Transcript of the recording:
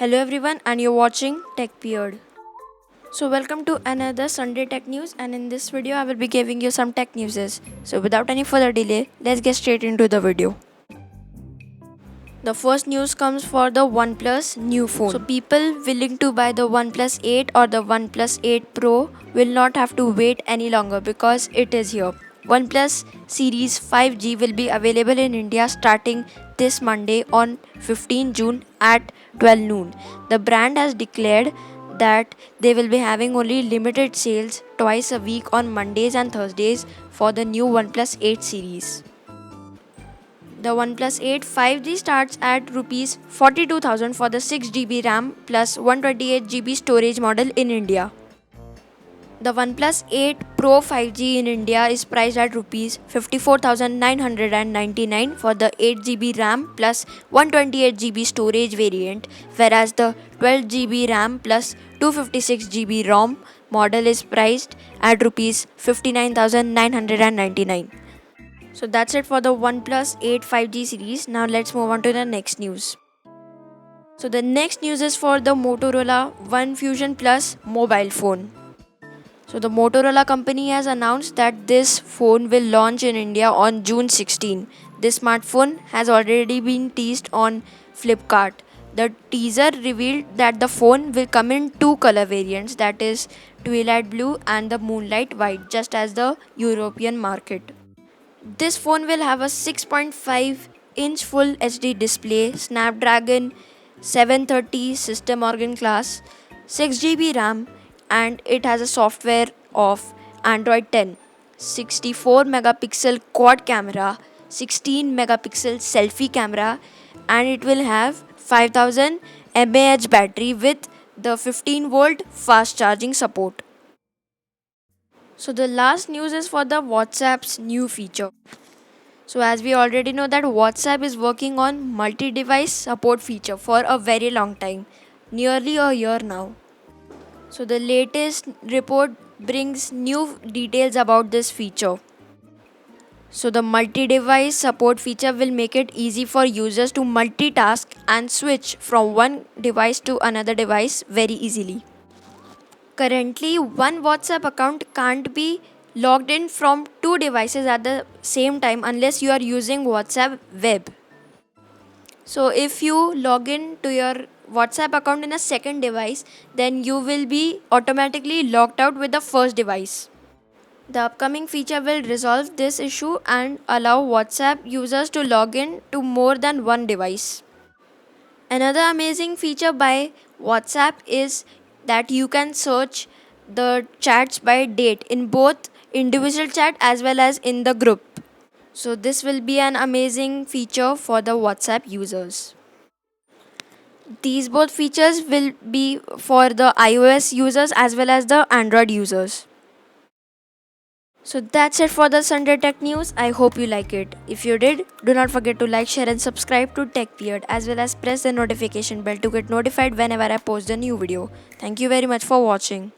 Hello everyone, and you're watching TechPeard. So welcome to another Sunday Tech News, and in this video I will be giving you some tech newses. So without any further delay, let's get straight into the video. The first news comes for the OnePlus new phone. So people willing to buy the OnePlus 8 or the OnePlus 8 Pro will not have to wait any longer because it is here. OnePlus Series 5G will be available in India starting this Monday on 15 June at 12 noon. The brand has declared that they will be having only limited sales twice a week on Mondays and Thursdays for the new OnePlus 8 series. The OnePlus 8 5G starts at Rs 42,000 for the 6GB RAM plus 128GB storage model in India. The OnePlus 8 Pro 5G in India is priced at Rs 54,999 for the 8GB RAM plus 128GB storage variant, whereas the 12GB RAM plus 256GB ROM model is priced at Rs 59,999. So that's it for the OnePlus 8 5G series. Now let's move on to the next news. So the next news is for the Motorola One Fusion Plus mobile phone. So the Motorola company has announced that this phone will launch in India on June 16. This smartphone has already been teased on Flipkart. The teaser revealed that the phone will come in two color variants, that is Twilight Blue and the Moonlight White, just as the European market. This phone will have a 6.5-inch Full HD display, Snapdragon 730 system organ class, 6GB RAM, and it has a software of Android 10, 64 megapixel quad camera, 16 megapixel selfie camera, and it will have 5000 mAh battery with the 15-volt fast charging support. So the last news is for the WhatsApp's new feature. So as we already know that WhatsApp is working on multi-device support feature for a very long time, nearly a year now. So the latest report brings new details about this feature. So the multi-device support feature will make it easy for users to multitask and switch from one device to another device very easily. Currently, one WhatsApp account can't be logged in from two devices at the same time unless you are using WhatsApp web. So if you log in to your WhatsApp account in a second device, then you will be automatically logged out with the first device. The upcoming feature will resolve this issue and allow WhatsApp users to log in to more than one device. Another amazing feature by WhatsApp is that you can search the chats by date in both individual chat as well as in the group. So this will be an amazing feature for the WhatsApp users. These both features will be for the iOS users as well as the Android users. So that's it for the Sunday Tech News. I hope you like it. If you did, do not forget to like, share and subscribe to TechPeard as well as press the notification bell to get notified whenever I post a new video. Thank you very much for watching.